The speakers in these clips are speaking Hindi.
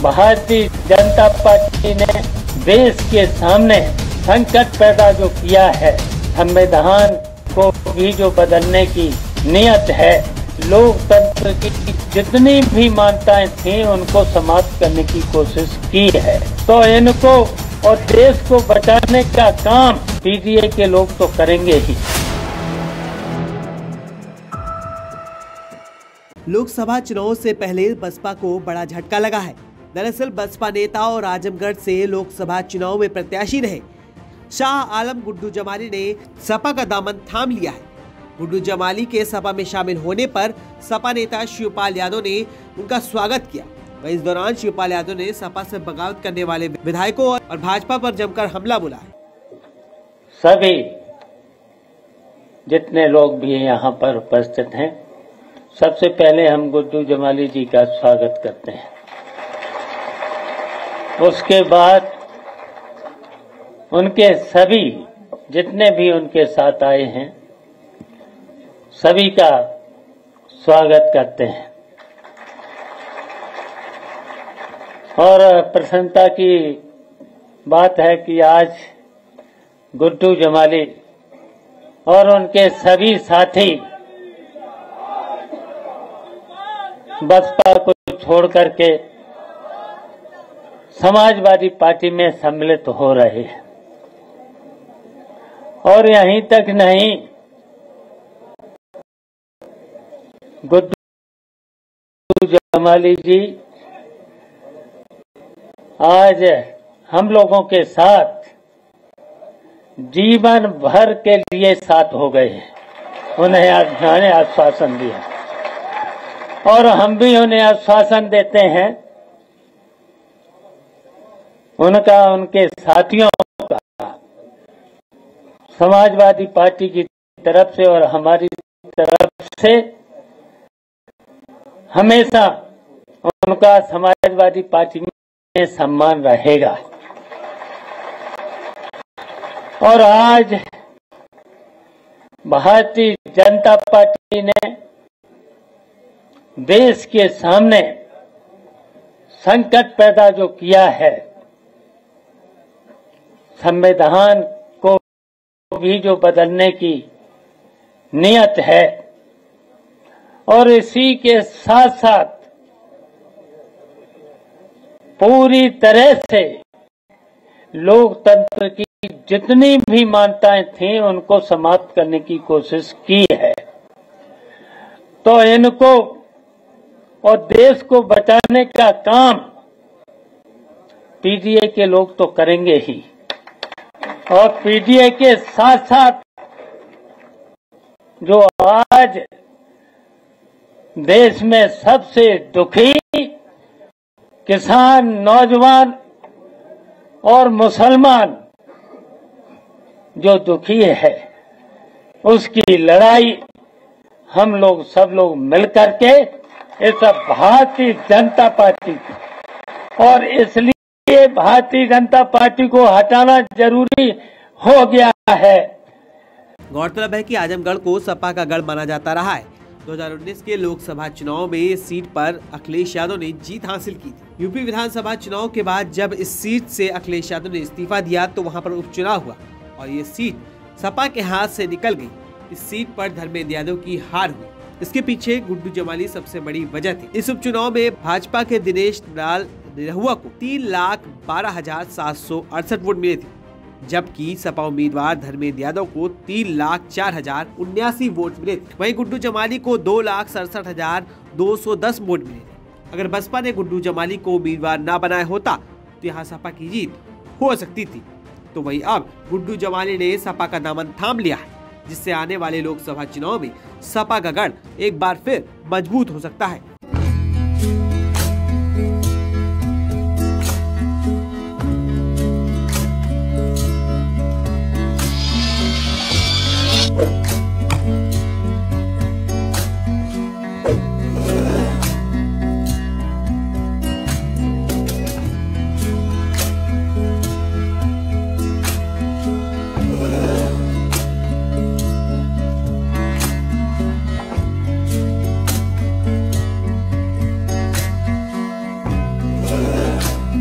भारतीय जनता पार्टी ने देश के सामने संकट पैदा जो किया है, संविधान को भी जो बदलने की नियत है, लोकतंत्र की जितनी भी मान्यताएं थी उनको समाप्त करने की कोशिश की है। तो इनको और देश को बचाने का काम पीडीए के लोग तो करेंगे ही। लोकसभा चुनाव से पहले बसपा को बड़ा झटका लगा है। दरअसल बसपा नेता और आजमगढ़ से लोकसभा चुनाव में प्रत्याशी रहे शाह आलम गुड्डू जमाली ने सपा का दामन थाम लिया है। गुड्डू जमाली के सपा में शामिल होने पर सपा नेता शिवपाल यादव ने उनका स्वागत किया। वहीं इस दौरान शिवपाल यादव ने सपा से बगावत करने वाले विधायकों और भाजपा पर जमकर हमला बोला है। सभी जितने लोग भी यहाँ पर उपस्थित हैं, सबसे पहले हम गुड्डू जमाली जी का स्वागत करते हैं। उसके बाद उनके सभी जितने भी उनके साथ आए हैं, सभी का स्वागत करते हैं। और प्रसन्नता की बात है कि आज गुड्डू जमाली और उनके सभी साथी बसपा को छोड़ करके समाजवादी पार्टी में सम्मिलित हो रहे हैं। और यहीं तक नहीं, गुड्डू जमाली जी आज हम लोगों के साथ जीवन भर के लिए साथ हो गए हैं। उन्हें आश्वासन दिया और हम भी उन्हें आश्वासन देते हैं, उनका उनके साथियों का समाजवादी पार्टी की तरफ से और हमारी तरफ से हमेशा उनका समाजवादी पार्टी में सम्मान रहेगा। और आज भारतीय जनता पार्टी ने देश के सामने संकट पैदा जो किया है, संविधान को भी जो बदलने की नियत है, और इसी के साथ साथ पूरी तरह से लोकतंत्र की जितनी भी मान्यताएं थी उनको समाप्त करने की कोशिश की है। तो इनको और देश को बचाने का काम पीडीए के लोग तो करेंगे ही। और पीडीए के साथ साथ जो आज देश में सबसे दुखी किसान, नौजवान और मुसलमान जो दुखी है, उसकी लड़ाई हम लोग सब लोग मिलकर के इस भारतीय जनता पार्टी की, और इसलिए भारतीय जनता पार्टी को हटाना जरूरी हो गया है। गौरतलब है कि आजमगढ़ को सपा का गढ़ माना जाता रहा है। 2019 के लोकसभा चुनाव में इस सीट पर अखिलेश यादव ने जीत हासिल की थी। यूपी विधानसभा चुनाव के बाद जब इस सीट से अखिलेश यादव ने इस्तीफा दिया तो वहां पर उपचुनाव हुआ और ये सीट सपा के हाथ से निकल गई। इस सीट पर धर्मेंद्र यादव की हार हुई। इसके पीछे गुड्डू जमाली सबसे बड़ी वजह थी। इस उपचुनाव में भाजपा के दिनेश लाल निरहुआ को 3,12,768 वोट मिले थे, जबकि सपा उम्मीदवार धर्मेंद्र यादव को 3,04,079 वोट मिले थे। वहीं गुड्डू जमाली को 2,67,210 वोट मिले थे। अगर बसपा ने गुड्डू जमाली को उम्मीदवार न बनाया होता तो यहाँ सपा की जीत हो सकती थी। तो वहीं अब गुड्डू जमाली ने सपा का दामन थाम लिया है, जिससे आने वाले लोकसभा चुनाव में सपा का गढ़ एक बार फिर मजबूत हो सकता है।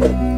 कर दी।